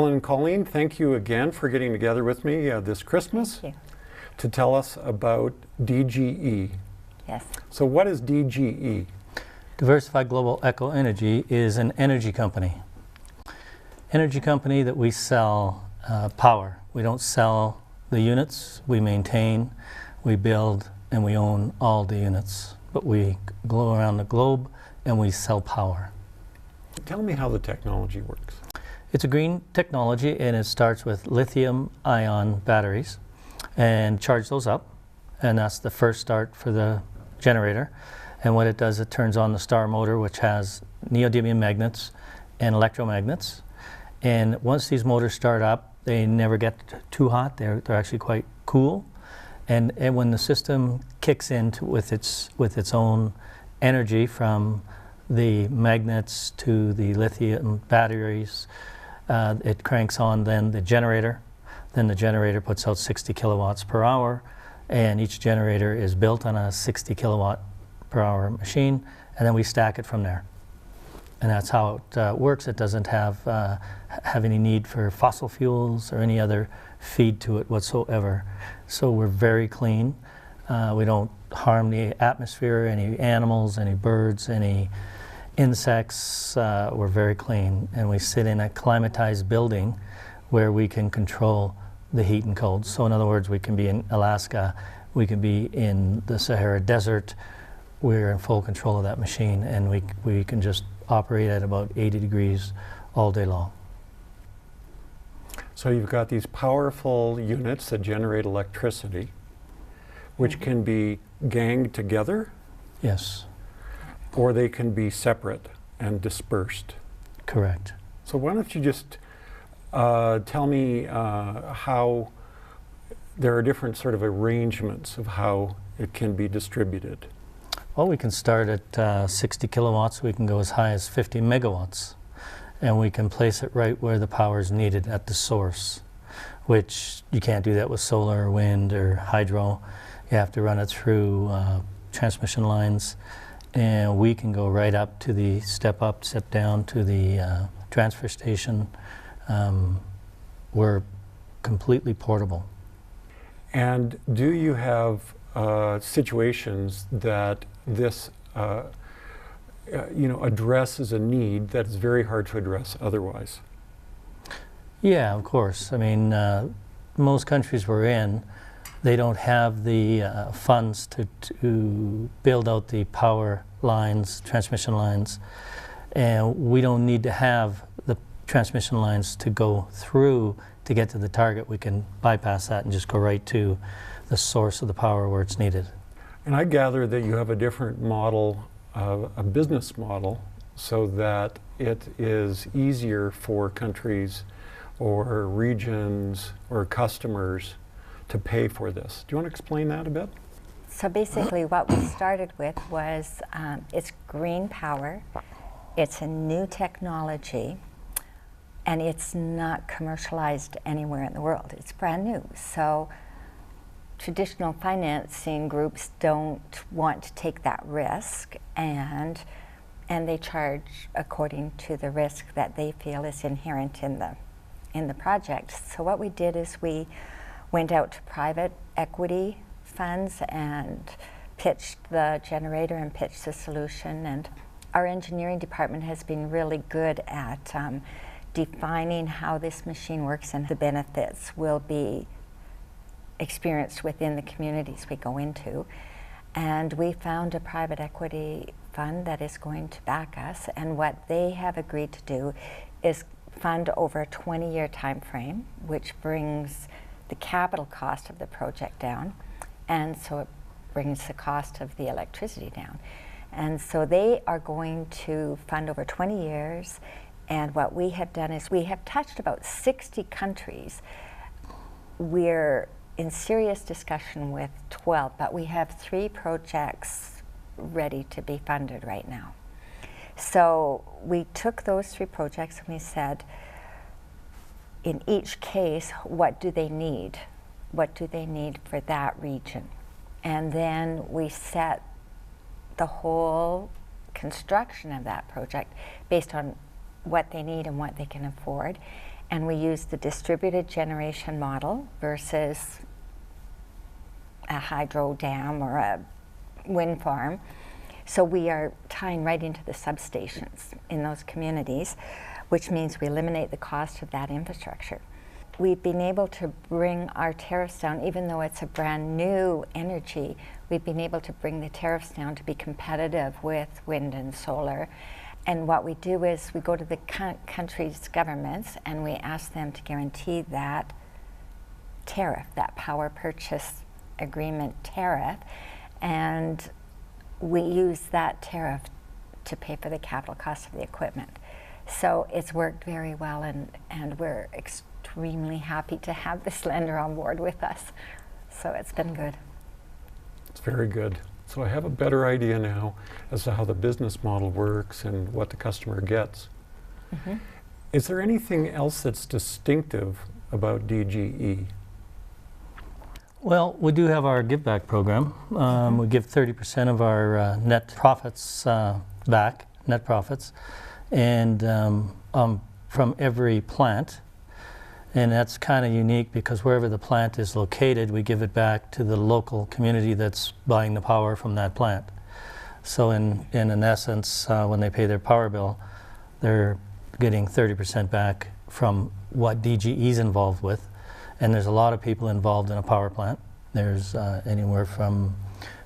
Allan and Colleen, thank you again for getting together with me this Christmas to tell us about DGE. Yes. So what is DGE? Diversified Global Eco-Energy is an energy company. Energy company that we sell power. We don't sell the units, we maintain, we build, and we own all the units. But we go around the globe and we sell power. Tell me how the technology works. It's a green technology, and it starts with lithium-ion batteries, and charge those up, and that's the first start for the generator. And what it does, it turns on the star motor, which has neodymium magnets and electromagnets. And once these motors start up, they never get too hot. They're actually quite cool. And when the system kicks in with its own energy from the magnets to the lithium batteries, it cranks on then the generator. Then the generator puts out 60 kilowatts per hour, and each generator is built on a 60 kilowatt per hour machine, and then we stack it from there. And that's how it works. It doesn't have any need for fossil fuels or any other feed to it whatsoever. So we're very clean. We don't harm the atmosphere, any animals, any birds, any insects. We're very clean, and we sit in a climatized building where we can control the heat and cold. So in other words, we can be in Alaska, we can be in the Sahara Desert. We're in full control of that machine, and we can just operate at about 80 degrees all day long. So you've got these powerful units that generate electricity, which can be ganged together? Yes. Or they can be separate and dispersed? Correct. So why don't you just tell me how there are different sort of arrangements of how it can be distributed? Well, we can start at 60 kilowatts. We can go as high as 50 megawatts. And we can place it right where the power is needed at the source, which you can't do that with solar or wind or hydro. You have to run it through transmission lines. And we can go right up to the step up, step down to the transfer station. We're completely portable. And do you have situations that this addresses a need that is very hard to address otherwise? Yeah, of course. I mean, most countries we're in, they don't have the funds to build out the power lines, transmission lines, and we don't need to have the transmission lines to go through to get to the target. We can bypass that and just go right to the source of the power where it's needed. And I gather that you have a different model, a business model, so that it is easier for countries or regions or customers to pay for this. Do you want to explain that a bit? So basically what we started with was it's green power, it's a new technology, and it's not commercialized anywhere in the world. It's brand new. So traditional financing groups don't want to take that risk, and they charge according to the risk that they feel is inherent in the project. So what we did is we went out to private equity funds and pitched the generator and pitched the solution, and our engineering department has been really good at defining how this machine works, and the benefits will be experienced within the communities we go into. And we found a private equity fund that is going to back us, and what they have agreed to do is fund over a 20-year time frame, which brings the capital cost of the project down, and so it brings the cost of the electricity down. And so they are going to fund over 20 years, and what we have done is we have touched about 60 countries. We're in serious discussion with 12, but we have 3 projects ready to be funded right now. So we took those 3 projects and we said, in each case, what do they need? What do they need for that region? And then we set the whole construction of that project based on what they need and what they can afford. and we use the distributed generation model versus a hydro dam or a wind farm. So we are tying right into the substations in those communities, which means we eliminate the cost of that infrastructure. We've been able to bring our tariffs down, even though it's a brand new energy, we've been able to bring the tariffs down to be competitive with wind and solar. And what we do is we go to the country's governments and we ask them to guarantee that tariff, that power purchase agreement tariff, and we use that tariff to pay for the capital cost of the equipment. So it's worked very well, and we're extremely happy to have this lender on board with us. So it's been good. It's very good. So I have a better idea now as to how the business model works and what the customer gets. Mm-hmm. Is there anything else that's distinctive about DGE? Well, we do have our give back program. We give 30% of our net profits back, net profits, and from every plant. And that's kind of unique because wherever the plant is located, we give it back to the local community that's buying the power from that plant. So in essence, when they pay their power bill, they're getting 30% back from what DGE is involved with. And there's a lot of people involved in a power plant. There's anywhere from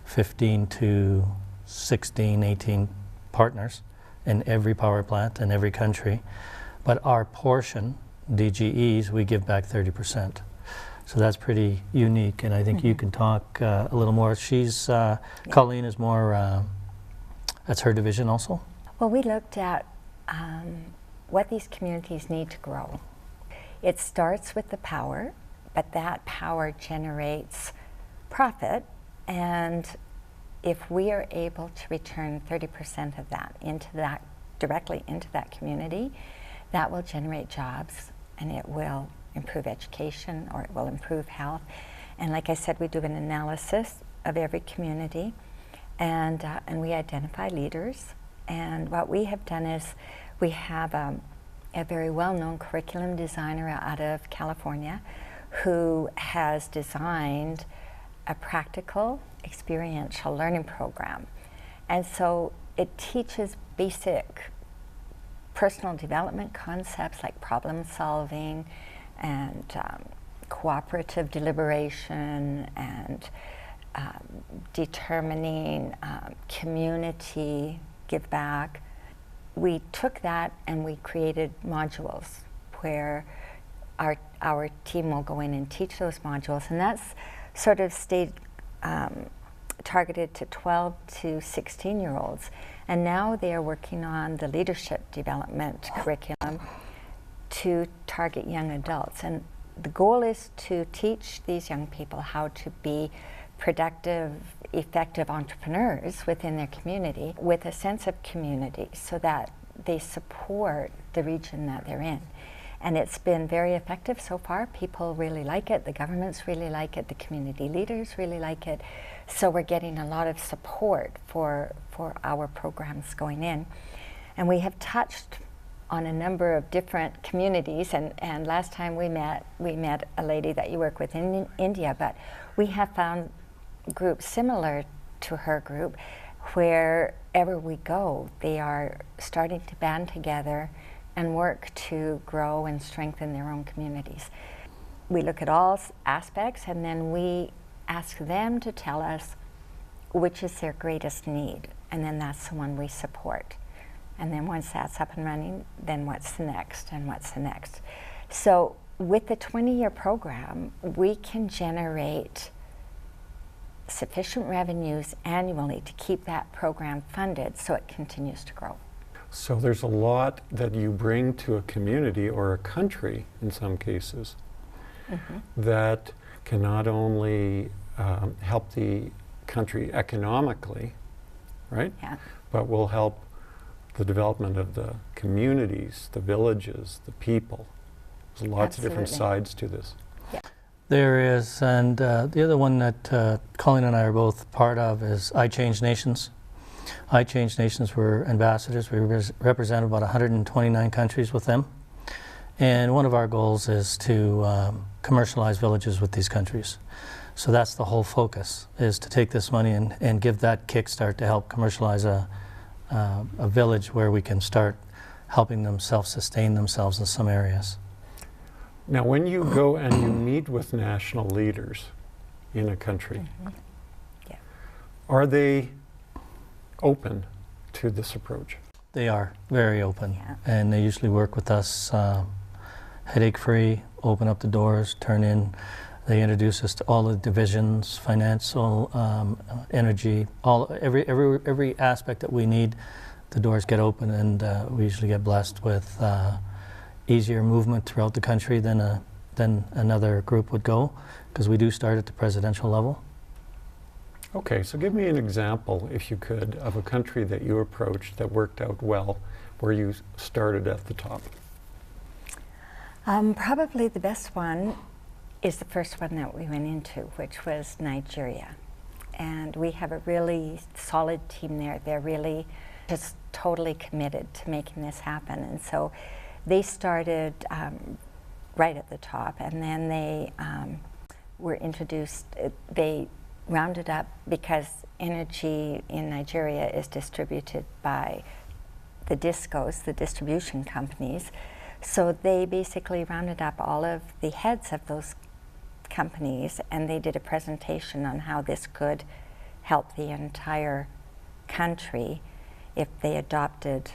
15 to 16, 18 partners in every power plant in every country. But our portion, DGE's, we give back 30%. So that's pretty unique, and I think you can talk a little more. She's, Colleen is more, that's her division also? Well, we looked at what these communities need to grow. It starts with the power, but that power generates profit, and if we are able to return 30% of that directly into that community, that will generate jobs, and it will improve education, or it will improve health. And like I said, we do an analysis of every community, and we identify leaders. And what we have done is we have a very well-known curriculum designer out of California who has designed a practical, experiential learning program. And so it teaches basic personal development concepts like problem solving and cooperative deliberation and determining community give back. We took that and we created modules where our team will go in and teach those modules, and that's sort of stayed targeted to 12 to 16-year-olds. And now they are working on the leadership development curriculum to target young adults. And the goal is to teach these young people how to be productive, effective entrepreneurs within their community with a sense of community so that they support the region that they're in. And it's been very effective so far. People really like it, the governments really like it, the community leaders really like it. So we're getting a lot of support for our programs going in. And we have touched on a number of different communities, and last time we met a lady that you work with in India, but we have found groups similar to her group. Wherever we go, they are starting to band together and work to grow and strengthen their own communities. We look at all aspects, and then we ask them to tell us which is their greatest need, and then that's the one we support. And then once that's up and running, then what's the next and what's the next. So with the 20-year program, we can generate sufficient revenues annually to keep that program funded so it continues to grow. So there's a lot that you bring to a community or a country in some cases that can not only help the country economically, right? Yeah. But will help the development of the communities, the villages, the people. There's lots of different sides to this. Yeah. There is, and the other one that Colleen and I are both part of is I Change Nations. I Change Nations, we're ambassadors. We represent about 129 countries with them. And one of our goals is to commercialize villages with these countries. So that's the whole focus, is to take this money and give that kickstart to help commercialize a village where we can start helping them self-sustain themselves in some areas. Now, when you go and you meet with national leaders in a country, Yeah. are they open to this approach? They are very open, Yeah. and they usually work with us headache-free, open up the doors, turn in. They introduce us to all the divisions, financial, energy, every aspect that we need. The doors get open, and we usually get blessed with easier movement throughout the country than another group would go, because we do start at the presidential level. Okay, so give me an example, if you could, of a country that you approached that worked out well, where you started at the top. Probably the best one is the first one that we went into, which was Nigeria. And we have a really solid team there. They're really just totally committed to making this happen. And so they started right at the top, and then they were introduced, they rounded up, because energy in Nigeria is distributed by the discos, the distribution companies. So they basically rounded up all of the heads of those companies, and they did a presentation on how this could help the entire country if they adopted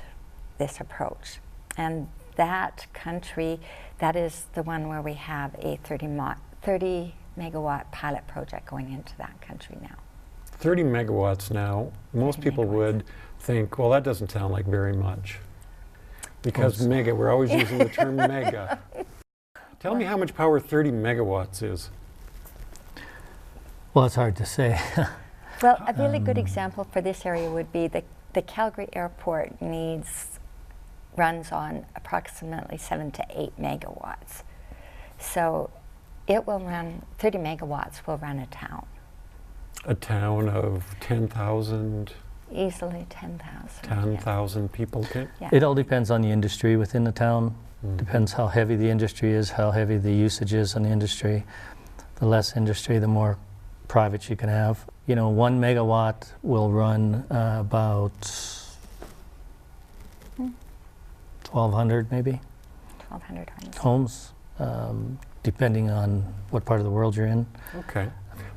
this approach. And that country, that is the one where we have a 30 megawatt pilot project going into that country now. 30 megawatts now, most 30 people megawatts. would think, well, that doesn't sound like very much. Because mega, we're always using the term mega. Tell me how much power 30 megawatts is. Well, it's hard to say. Well, a really good example for this area would be the Calgary airport runs on approximately 7 to 8 megawatts. So it will run, 30 megawatts will run a town. A town of 10,000, Easily 10,000. 10,000 people. Yeah. It all depends on the industry within the town. Depends how heavy the industry is, how heavy the usage is on the industry. The less industry, the more private you can have. You know, 1 megawatt will run about 1,200 maybe 1,200 Mm. homes. homes, depending on what part of the world you're in. Okay.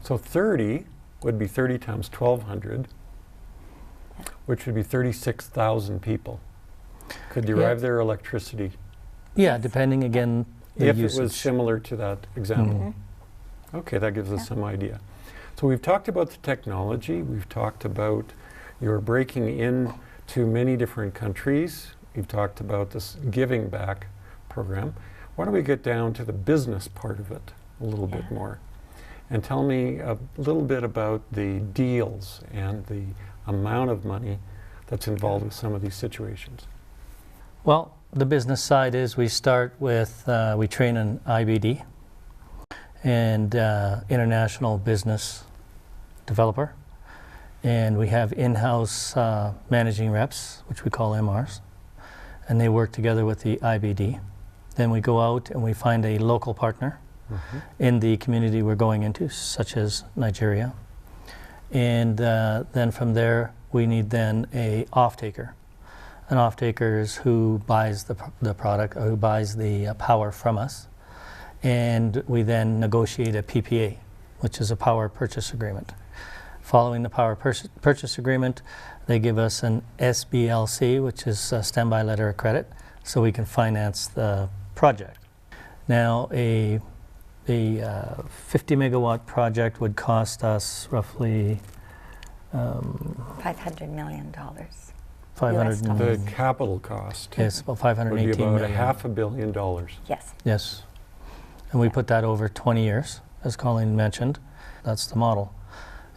So 30 would be 30 times 1,200, which would be 36,000 people could derive their electricity Yeah, depending again the if usage. it was similar to that example. Mm-hmm. Okay, that gives us some idea. So we've talked about the technology, we've talked about your breaking into many different countries, we've talked about this giving back program. Why don't we get down to the business part of it a little bit more? And tell me a little bit about the deals and the amount of money that's involved with some of these situations. Well, the business side is we start with, we train an IBD and international business developer. And we have in-house managing reps, which we call MRs. And they work together with the IBD. Then we go out and we find a local partner in the community we're going into, such as Nigeria. And then from there, we need then a off-taker. An off-taker is who buys the product, or who buys the power from us. And we then negotiate a PPA, which is a power purchase agreement. Following the power purchase agreement, they give us an SBLC, which is a standby letter of credit, so we can finance the project. Now, a 50 megawatt project would cost us roughly $500 million. 500 US The million. capital cost Yes, about would be 518 about million. $500 million. Yes. Yes. And we put that over 20 years, as Colleen mentioned. That's the model.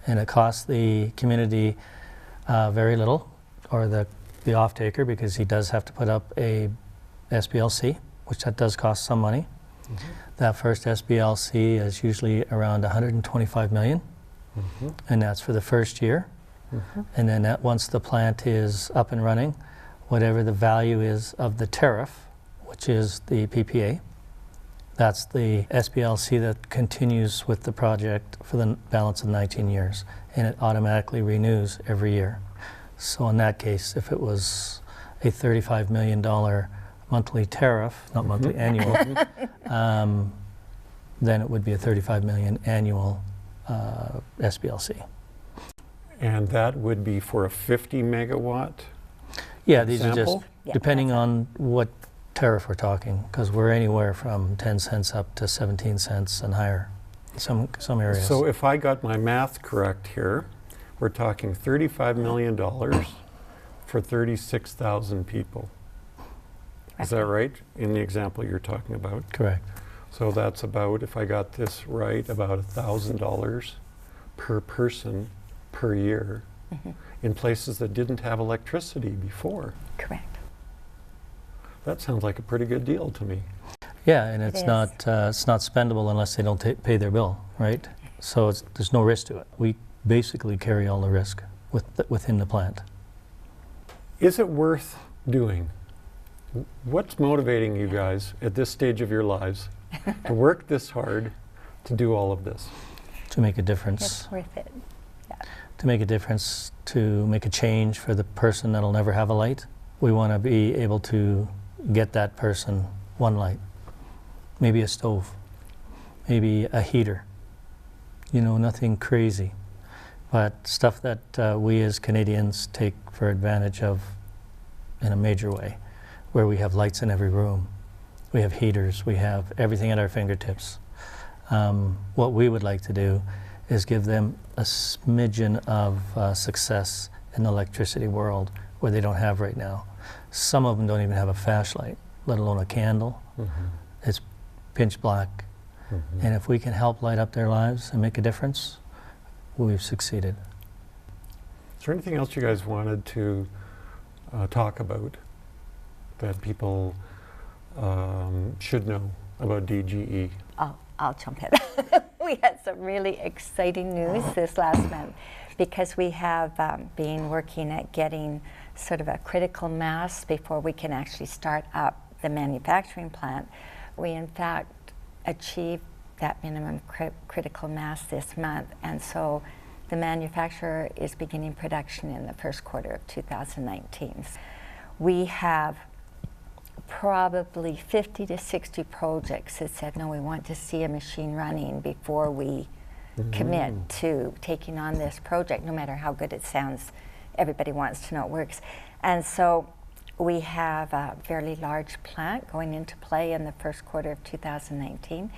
And it costs the community very little, or the off-taker, because he does have to put up a SBLC, which that does cost some money. That first SBLC is usually around 125 million, and that's for the first year. And then once the plant is up and running, whatever the value is of the tariff, which is the PPA. That's the SPLC that continues with the project for the balance of 19 years, and it automatically renews every year. So in that case, if it was a $35 million monthly tariff, not monthly, annual, then it would be a $35 million annual SPLC. And that would be for a 50 megawatt? Yeah, these are just Example? depending on what tariff we're talking, because we're anywhere from 10 cents up to 17 cents and higher, some areas. So if I got my math correct here, we're talking $35 million for 36,000 people. Is that right, in the example you're talking about? Correct. So that's about, if I got this right, about $1,000 per person per year in places that didn't have electricity before. Correct. That sounds like a pretty good deal to me. Yeah, and it's is. not spendable unless they don't pay their bill, right? So there's no risk to it. We basically carry all the risk within the plant. Is it worth doing? What's motivating you guys at this stage of your lives to work this hard to do all of this? To make a difference. It's worth it. To make a difference, to make a change for the person that'll never have a light. We want to be able to get that person one light, maybe a stove, maybe a heater, you know, nothing crazy, but stuff that we as Canadians take for advantage of in a major way, where we have lights in every room, we have heaters, we have everything at our fingertips. What we would like to do is give them a smidgen of success in the electricity world where they don't have right now. Some of them don't even have a flashlight, let alone a candle. It's pitch black. And if we can help light up their lives and make a difference, we've succeeded. Is there anything else you guys wanted to talk about that people should know about DGE? I'll jump in. We had some really exciting news this last month because we have been working at getting sort of a critical mass before we can actually start up the manufacturing plant. We in fact achieved that minimum critical mass this month, and so the manufacturer is beginning production in the first quarter of 2019. We have probably 50 to 60 projects that said, no, we want to see a machine running before we commit to taking on this project, no matter how good it sounds. Everybody wants to know it works. And so we have a fairly large plant going into play in the first quarter of 2019,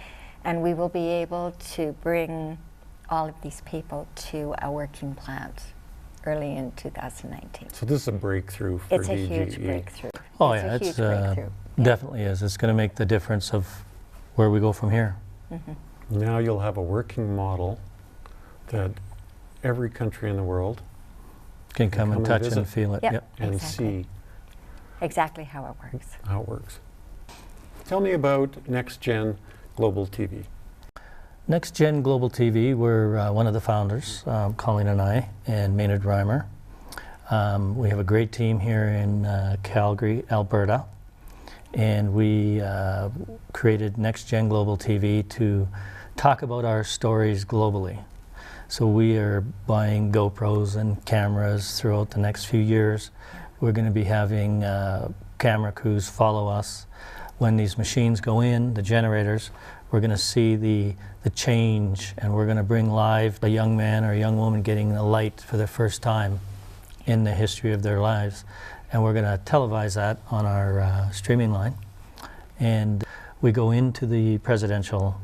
and we will be able to bring all of these people to a working plant early in 2019. So this is a breakthrough for DGE. It's a huge breakthrough. Oh it's yeah, a huge it's breakthrough. definitely is. It's going to make the difference of where we go from here. Now you'll have a working model that every country in the world Can come and and touch visit. and feel it. Yep. and Exactly. see Exactly how it works. how it works. Tell me about Next Gen Global TV. Next Gen Global TV, we're one of the founders, Colleen and I, and Maynard Reimer. We have a great team here in Calgary, Alberta, and we created Next Gen Global TV to talk about our stories globally. So we are buying GoPros and cameras throughout the next few years. We're going to be having camera crews follow us. When these machines go in, the generators, we're going to see the change, and we're going to bring live a young man or a young woman getting a light for the first time in the history of their lives. And we're going to televise that on our streaming line. And we go into the presidential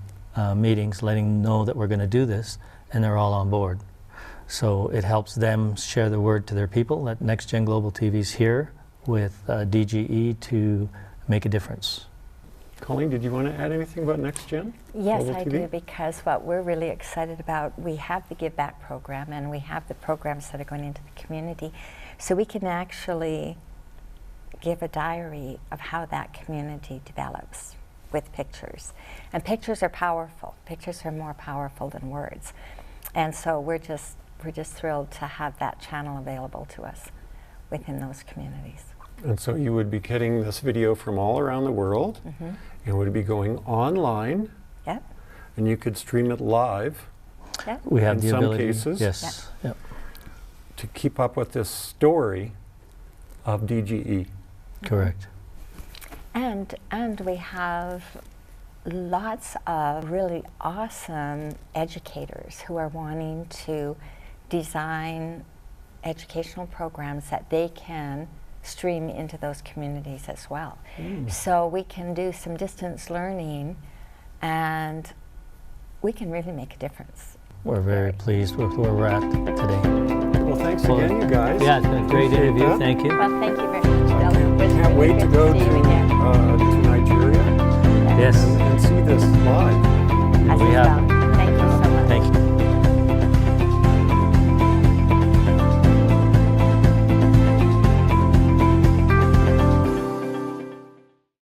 meetings letting them know that we're going to do this, and they're all on board. So it helps them share the word to their people that Next Gen Global TV's here with DGE to make a difference. Colleen, did you want to add anything about Next Gen? Yes, Global I TV? do, because what we're really excited about, we have the Give Back program and we have the programs that are going into the community. So we can actually give a diary of how that community develops with pictures. And pictures are powerful. Pictures are more powerful than words. And so we're just thrilled to have that channel available to us within those communities. And so you would be getting this video from all around the world. Mm-hmm. It would be going online, Yep. and you could stream it live Yep. We have in the some ability. cases. Yes. Yep. to keep up with this story of DGE. Correct. And we have lots of really awesome educators who are wanting to design educational programs that they can stream into those communities as well. So we can do some distance learning, and we can really make a difference. We're very pleased with where we're at today. Well, thanks Well, again, you guys. Yeah, it's been a great Appreciate interview. that. Thank you. Well, thank you very much, Bill. It was Can't really wait to good go see you again. to Nigeria Yes. and see this live. As We have well.